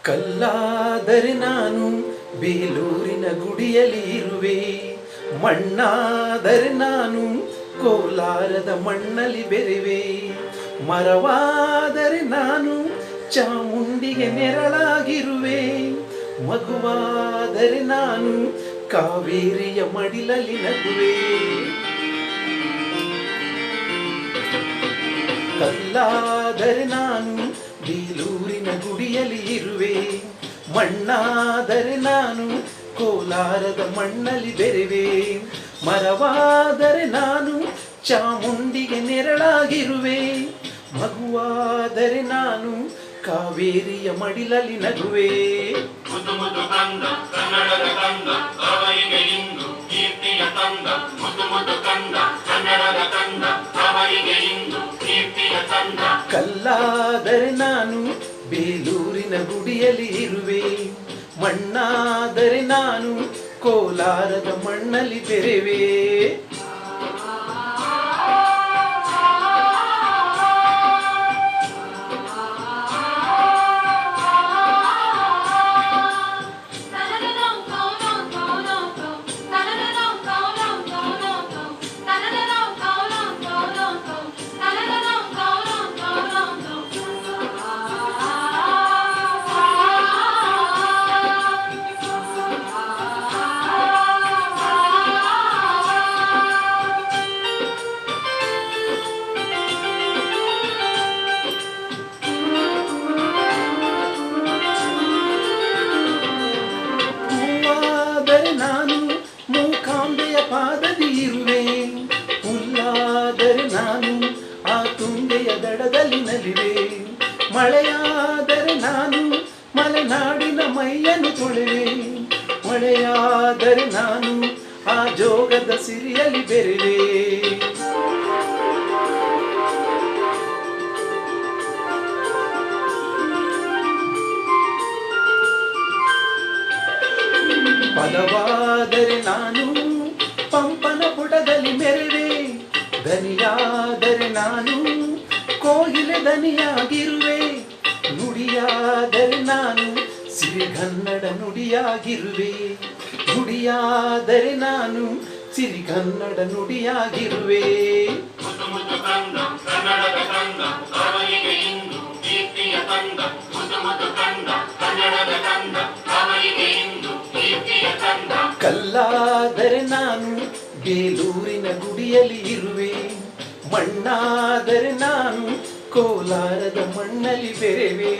ಕಲ್ಲಾದರೆ ನಾನು ಬೇಲೂರಿನ ಗುಡಿಯಲ್ಲಿ ಇರುವೆ, ಮಣ್ಣಾದರೆ ನಾನು ಕೋಲಾರದ ಮಣ್ಣಲ್ಲಿ ಬೆರೆವೆ, ಮರವಾದರೆ ನಾನು ಚಾಮುಂಡಿಗೆ ನೆರಳಾಗಿರುವೆ, ಮಗುವಾದರೆ ನಾನು ಕಾವೇರಿಯ ಮಡಿಲಲ್ಲಿ ನಗುವೆ. ಕಲ್ಲಾದರೆ ನಾನು ಬೇಲೂರಿನ ಗುಡಿಯಲ್ಲಿ ಇರುವೆ, ಮಣ್ಣಾದರೆ ನಾನು ಕೋಲಾರದ ಮಣ್ಣಲ್ಲಿ ಬೆರೆವೆ, ಮರವಾದರೆ ನಾನು ಚಾಮುಂಡಿಗೆ ನೆರಳಾಗಿರುವೆ, ಮಗುವಾದರೆ ನಾನು ಕಾವೇರಿಯ ಮಡಿಲಲ್ಲಿ ನಗುವೆ. ಮುದ್ದು ಮುದ್ದು ಕಂದ ಕನ್ನಡದ ಕಂದ ಅವರಿಗೆ ಇಂದು ಕೀರ್ತಿಯ ತಂದ, ಮುದ್ದು ಮುದ್ದು ಕಂದ ಕನ್ನಡದ ಕಂದ ಅವರಿಗೆ ಇಂದು ಕೀರ್ತಿಯ ತಂದ. ಕಲ್ಲಾದರೆ ನಾನು ಬೇಲೂರಿನ ಗುಡಿಯಲ್ಲಿ ಇರುವೆ, ಮಣ್ಣಾದರೆ ನಾನು ಕೋಲಾರದ ಮಣ್ಣಲ್ಲಿ ಬೆರೆವೆ. ನಾನು ಮೂಕಾಂಬೆಯ ಪಾದದಿ ಇರುವೆ, ಹುಲ್ಲಾದರೆ ನಾನು ಆ ತುಂಗೆಯ ದಡದಲ್ಲಿ ನಲಿವೆ, ಮಳೆಯಾದರೆ ನಾನು ಮಲೆನಾಡಿನ ಮೈಯನ್ನು ತೊಳೆವೆ, ಮಳೆಯಾದರೆ ನಾನು ಆ ಜೋಗದ ಸಿರಿಯಲ್ಲಿ ಬೆರೆವೆ. ಪದವಾದರೆ ನಾನು ಪಂಪನ ಪುಟದಲ್ಲಿ ಮೆರೆವೆ, ದನಿಯಾದರೆ ನಾನು ಕೋಗಿಲೆ ದನಿಯಾಗಿರುವೆ, ನುಡಿಯಾದರೆ ನಾನು ಸಿರಿಗನ್ನಡ ನುಡಿಯಾಗಿರುವೆ, ನುಡಿಯಾದರೆ ನಾನು ಸಿರಿಗನ್ನಡ ನುಡಿಯಾಗಿರುವೆ. ಮುದ್ದು ಮುದ್ದು ಕಂದ ಕನ್ನಡದ ಕಂದ ಅವರಿಗೆ ಇಂದು ಕೀರ್ತಿಯ ತಂದ, ಮುದ್ದು ಮುದ್ದು ಕಂದ ಕನ್ನಡದ ಕಂದ ಅವರಿಗೆ ಇಂದು ಕೀರ್ತಿಯ ತಂದ. ಕಲ್ಲಾದರೆ ನಾನು ಬೇಲೂರಿನ ಗುಡಿಯಲ್ಲಿ ಇರುವೆ, ಮಣ್ಣಾದರೆ ನಾನು ಕೋಲಾರದ ಮಣ್ಣಲ್ಲಿ ಬೆರೆವೆ.